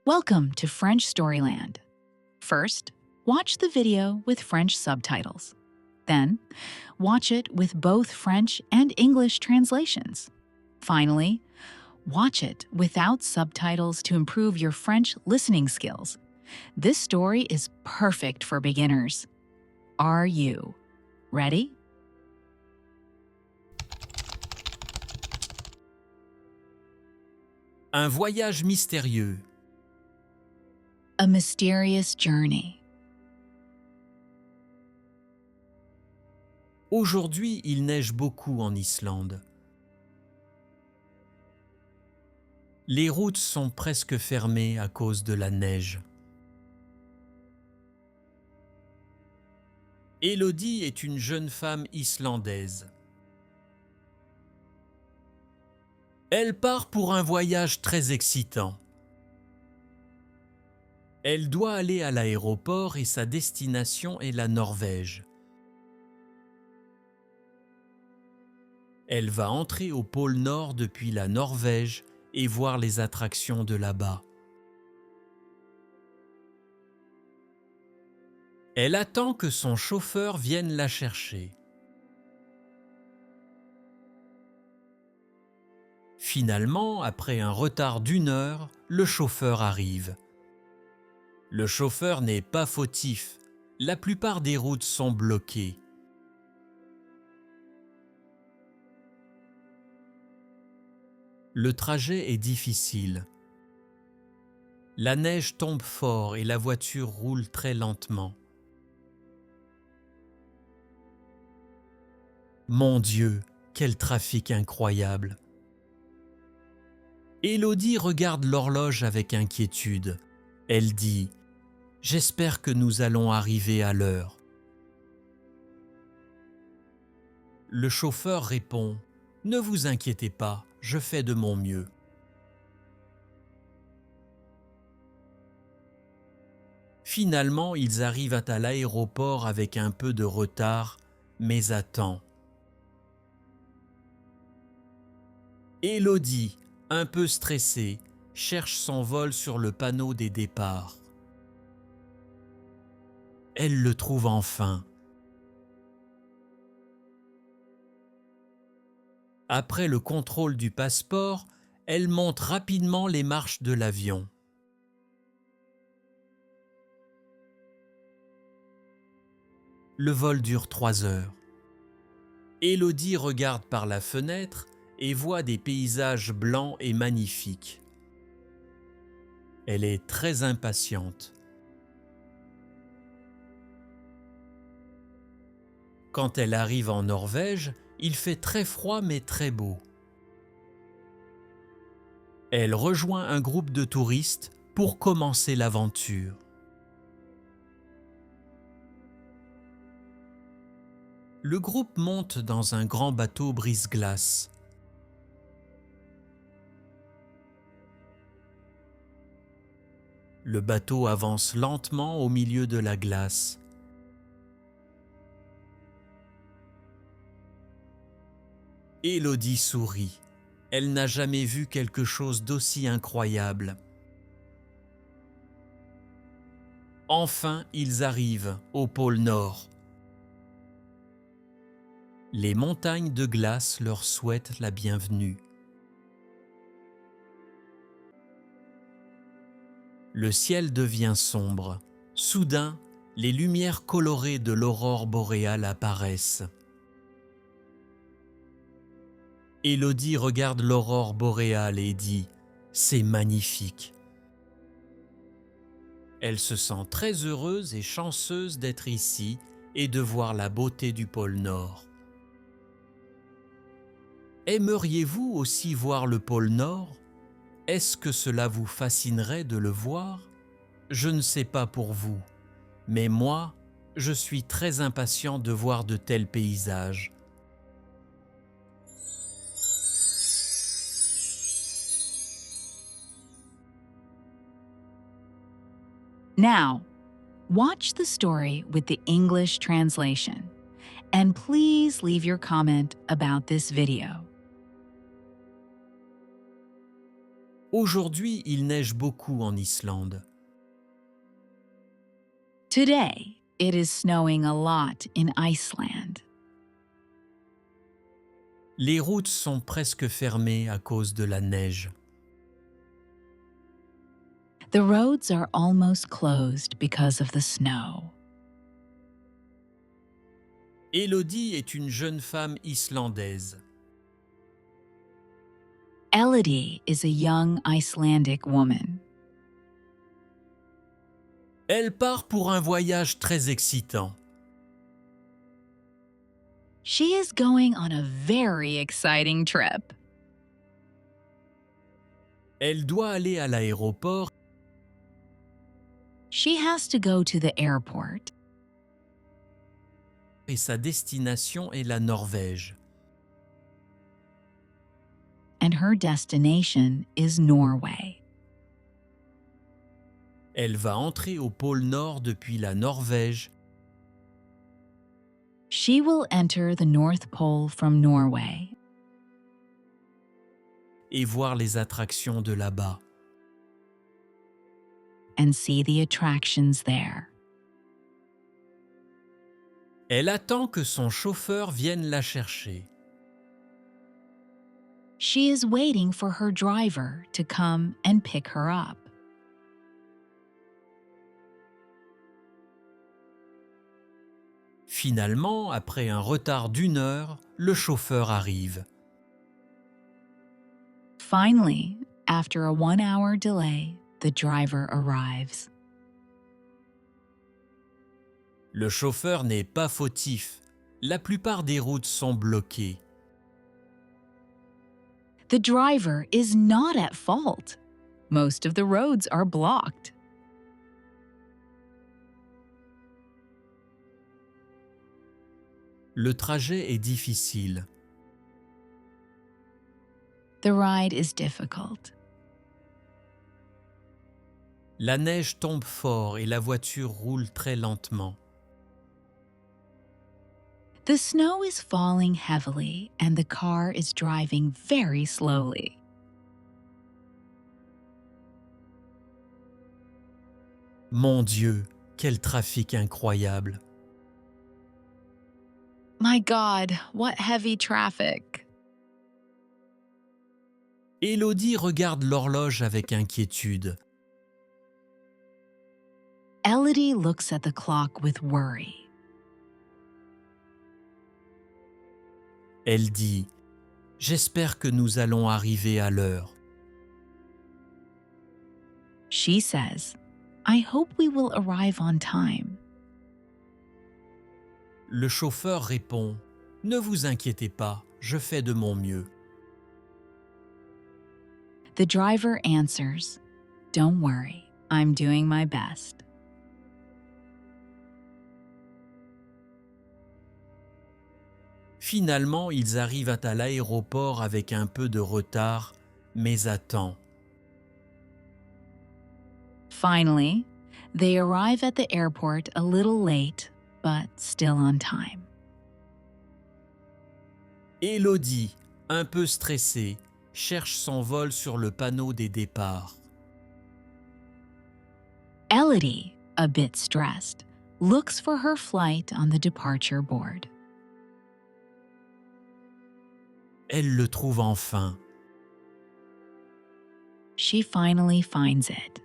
Welcome to French Storyland. First, watch the video with French subtitles. Then, watch it with both French and English translations. Finally, watch it without subtitles to improve your French listening skills. This story is perfect for beginners. Are you ready? Un voyage mystérieux. A mysterious journey. Aujourd'hui, il neige beaucoup en Islande. Les routes sont presque fermées à cause de la neige. Élodie est une jeune femme islandaise. Elle part pour un voyage très excitant. Elle doit aller à l'aéroport et sa destination est la Norvège. Elle va entrer au pôle Nord depuis la Norvège et voir les attractions de là-bas. Elle attend que son chauffeur vienne la chercher. Finalement, après un retard d'1 heure, le chauffeur arrive. Le chauffeur n'est pas fautif. La plupart des routes sont bloquées. Le trajet est difficile. La neige tombe fort et la voiture roule très lentement. Mon Dieu, quel trafic incroyable! Élodie regarde l'horloge avec inquiétude. Elle dit « J'espère que nous allons arriver à l'heure. » Le chauffeur répond « Ne vous inquiétez pas, je fais de mon mieux. » Finalement, ils arrivent à l'aéroport avec un peu de retard, mais à temps. Élodie, un peu stressée, cherche son vol sur le panneau des départs. Elle le trouve enfin. Après le contrôle du passeport, elle monte rapidement les marches de l'avion. Le vol dure 3 heures. Élodie regarde par la fenêtre et voit des paysages blancs et magnifiques. Elle est très impatiente. Quand elle arrive en Norvège, il fait très froid mais très beau. Elle rejoint un groupe de touristes pour commencer l'aventure. Le groupe monte dans un grand bateau brise-glace. Le bateau avance lentement au milieu de la glace. Élodie sourit. Elle n'a jamais vu quelque chose d'aussi incroyable. Enfin, ils arrivent au pôle Nord. Les montagnes de glace leur souhaitent la bienvenue. Le ciel devient sombre. Soudain, les lumières colorées de l'aurore boréale apparaissent. Élodie regarde l'aurore boréale et dit « C'est magnifique ». Elle se sent très heureuse et chanceuse d'être ici et de voir la beauté du pôle Nord. Aimeriez-vous aussi voir le pôle Nord ? Est-ce que cela vous fascinerait de le voir ? Je ne sais pas pour vous, mais moi, je suis très impatient de voir de tels paysages. Now, watch the story with the English translation, and please leave your comment about this video. Aujourd'hui, il neige beaucoup en Islande. Today, it is snowing a lot in Iceland. Les routes sont presque fermées à cause de la neige. The roads are almost closed because of the snow. Élodie est une jeune femme islandaise. Elodie is a young Icelandic woman. Elle part pour un voyage très excitant. She is going on a very exciting trip. Elle doit aller à l'aéroport She has to go to the airport, et sa destination est la Norvège. and her destination is Norway. Elle va entrer au pôle Nord depuis la Norvège She will enter the North Pole from Norway et voir les attractions de là-bas. and see the attractions there. Elle attend que son chauffeur vienne la chercher. She is waiting for her driver to come and pick her up. Finalement, après un retard d'1 heure, le chauffeur arrive. Finally, after a 1-hour delay, the driver arrives. Le chauffeur n'est pas fautif. La plupart des routes sont bloquées. The driver is not at fault. Most of the roads are blocked. Le trajet est difficile. The ride is difficult. La neige tombe fort et la voiture roule très lentement. The snow is falling heavily and the car is driving very slowly. Mon Dieu, quel trafic incroyable! My God, what heavy traffic! Élodie regarde l'horloge avec inquiétude. Elodie looks at the clock with worry. Elle dit « J'espère que nous allons arriver à l'heure. She says, I hope we will arrive on time. » Le chauffeur répond « Ne vous inquiétez pas, je fais de mon mieux. » The driver answers, Don't worry, I'm doing my best. Finalement, ils arrivent à l'aéroport avec un peu de retard, mais à temps. Finally, they arrive at the airport a little late, but still on time. Élodie, un peu stressée, cherche son vol sur le panneau des départs. Elodie, a bit stressed, looks for her flight on the departure board. Elle le trouve enfin. She finally finds it.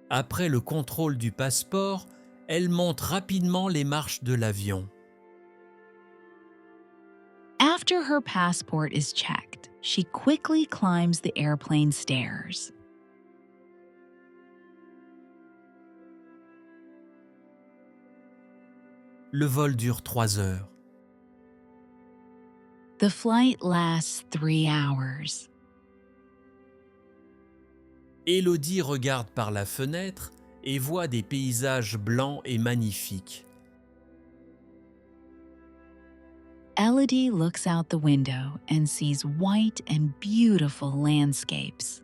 Après le contrôle du passeport, elle monte rapidement les marches de l'avion. After her passport is checked, she quickly climbs the airplane stairs. Le vol dure 3 heures. The flight lasts 3 hours. Élodie regarde par la fenêtre et voit des paysages blancs et magnifiques. Elodie looks out the window and sees white and beautiful landscapes.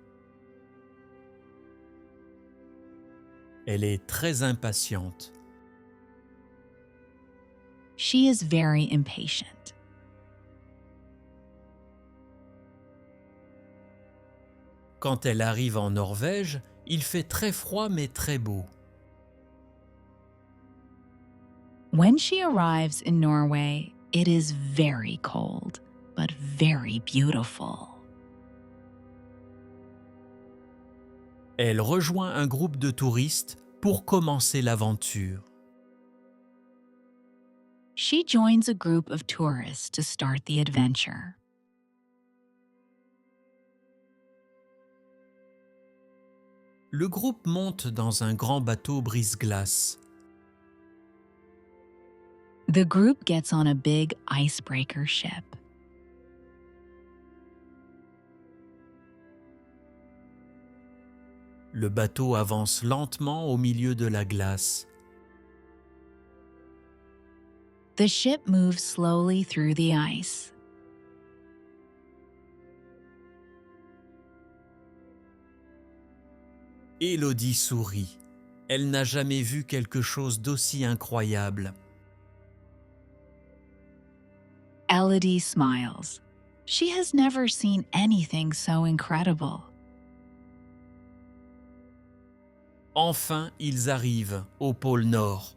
Elle est très impatiente. She is very impatient. Quand elle arrive en Norvège, il fait très froid mais très beau. When she arrives in Norway, it is very cold, but very beautiful. Elle rejoint un groupe de touristes pour commencer l'aventure. She joins a group of tourists to start the adventure. Le groupe monte dans un grand bateau brise-glace. The group gets on a big icebreaker ship. Le bateau avance lentement au milieu de la glace. The ship moves slowly through the ice. Élodie sourit. Elle n'a jamais vu quelque chose d'aussi incroyable. Elodie smiles. She has never seen anything so incredible. Enfin, ils arrivent au pôle Nord.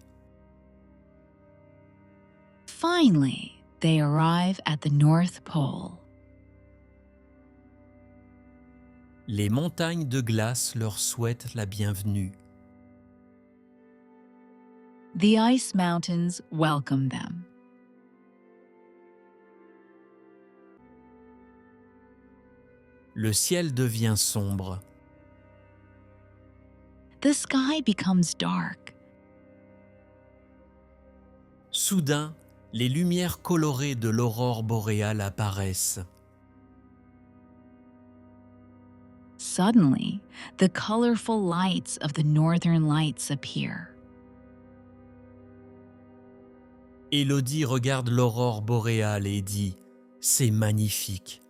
Finally, they arrive at the North Pole. Les montagnes de glace leur souhaitent la bienvenue. The ice mountains welcome them. Le ciel devient sombre. The sky becomes dark. Soudain, les lumières colorées de l'aurore boréale apparaissent. Suddenly, the colorful lights of the northern lights appear. Élodie regarde l'aurore boréale et dit « C'est magnifique ».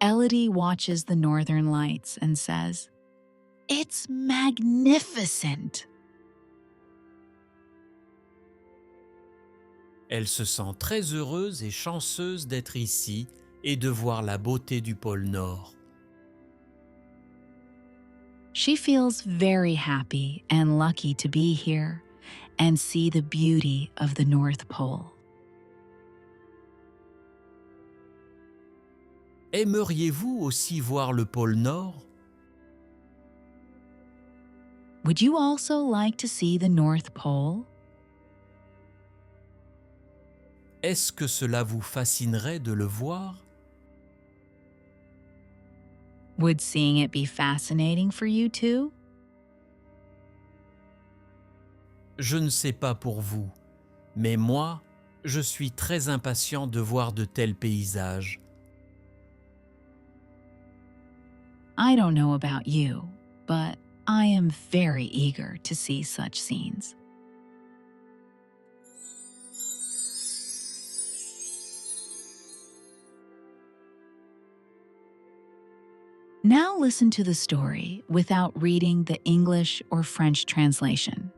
Elodie watches the northern lights and says, "It's magnificent." Elle se sent très heureuse et chanceuse d'être ici et de voir la beauté du pôle Nord. She feels very happy and lucky to be here and see the beauty of the North Pole. Aimeriez-vous aussi voir le pôle Nord? Would you also like to see the North Pole? Est-ce que cela vous fascinerait de le voir? Would seeing it be fascinating for you too? Je ne sais pas pour vous, mais moi, je suis très impatient de voir de tels paysages. I don't know about you, but I am very eager to see such scenes. Now listen to the story without reading the English or French translation.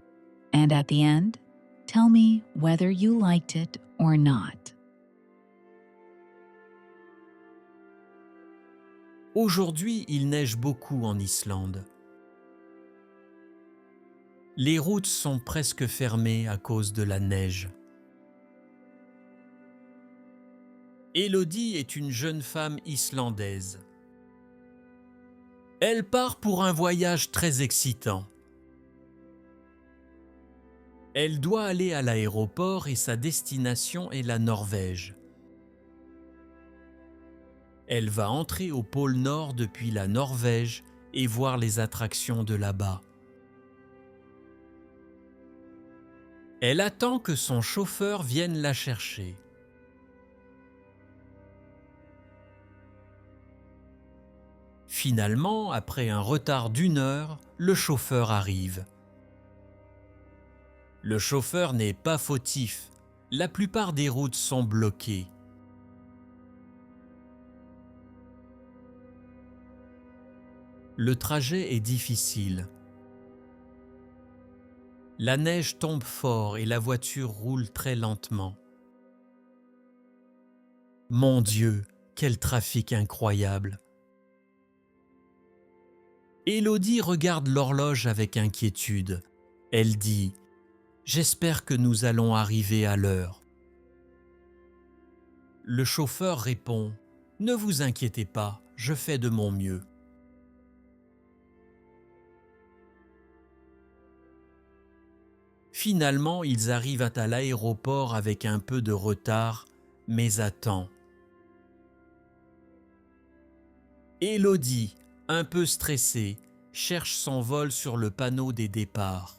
And at the end, tell me whether you liked it or not. Aujourd'hui, il neige beaucoup en Islande. Les routes sont presque fermées à cause de la neige. Élodie est une jeune femme islandaise. Elle part pour un voyage très excitant. Elle doit aller à l'aéroport et sa destination est la Norvège. Elle va entrer au pôle Nord depuis la Norvège et voir les attractions de là-bas. Elle attend que son chauffeur vienne la chercher. Finalement, après un retard d'1 heure, le chauffeur arrive. Le chauffeur n'est pas fautif. La plupart des routes sont bloquées. Le trajet est difficile. La neige tombe fort et la voiture roule très lentement. Mon Dieu, Quel trafic incroyable! Élodie regarde l'horloge avec inquiétude. Elle dit « J'espère que nous allons arriver à l'heure. » Le chauffeur répond « Ne vous inquiétez pas, je fais de mon mieux. » Finalement, ils arrivent à l'aéroport avec un peu de retard, mais à temps. Élodie, un peu stressée, cherche son vol sur le panneau des départs.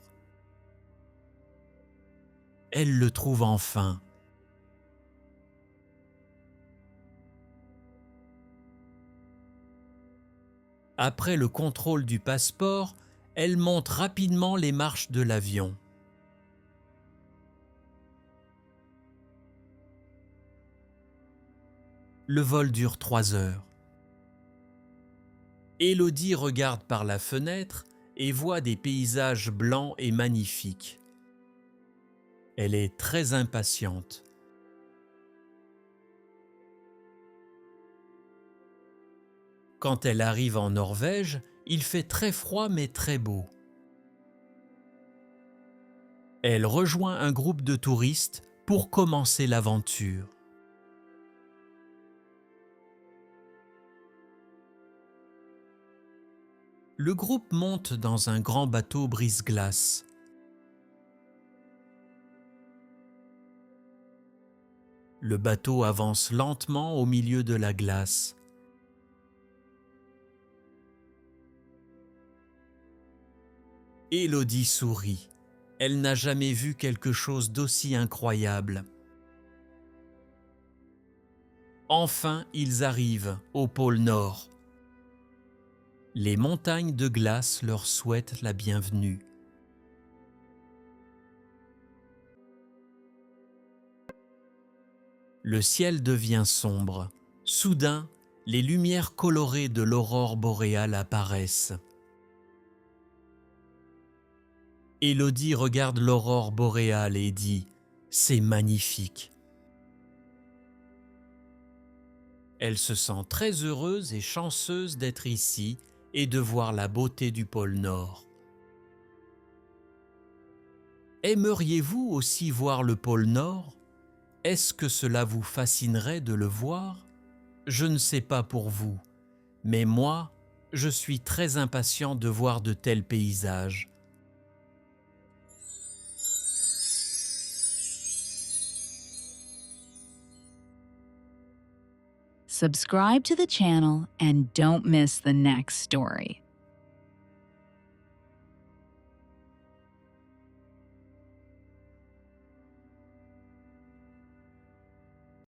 Elle le trouve enfin. Après le contrôle du passeport, elle monte rapidement les marches de l'avion. Le vol dure 3 heures. Élodie regarde par la fenêtre et voit des paysages blancs et magnifiques. Elle est très impatiente. Quand elle arrive en Norvège, il fait très froid mais très beau. Elle rejoint un groupe de touristes pour commencer l'aventure. Le groupe monte dans un grand bateau brise-glace. Le bateau avance lentement au milieu de la glace. Élodie sourit. Elle n'a jamais vu quelque chose d'aussi incroyable. Enfin, ils arrivent au pôle Nord. Les montagnes de glace leur souhaitent la bienvenue. Le ciel devient sombre. Soudain, les lumières colorées de l'aurore boréale apparaissent. Élodie regarde l'aurore boréale et dit « C'est magnifique ». Elle se sent très heureuse et chanceuse d'être ici et de voir la beauté du pôle Nord. Aimeriez-vous aussi voir le pôle Nord? Est-ce que cela vous fascinerait de le voir? Je ne sais pas pour vous, mais moi, je suis très impatient de voir de tels paysages. Subscribe to the channel and don't miss the next story.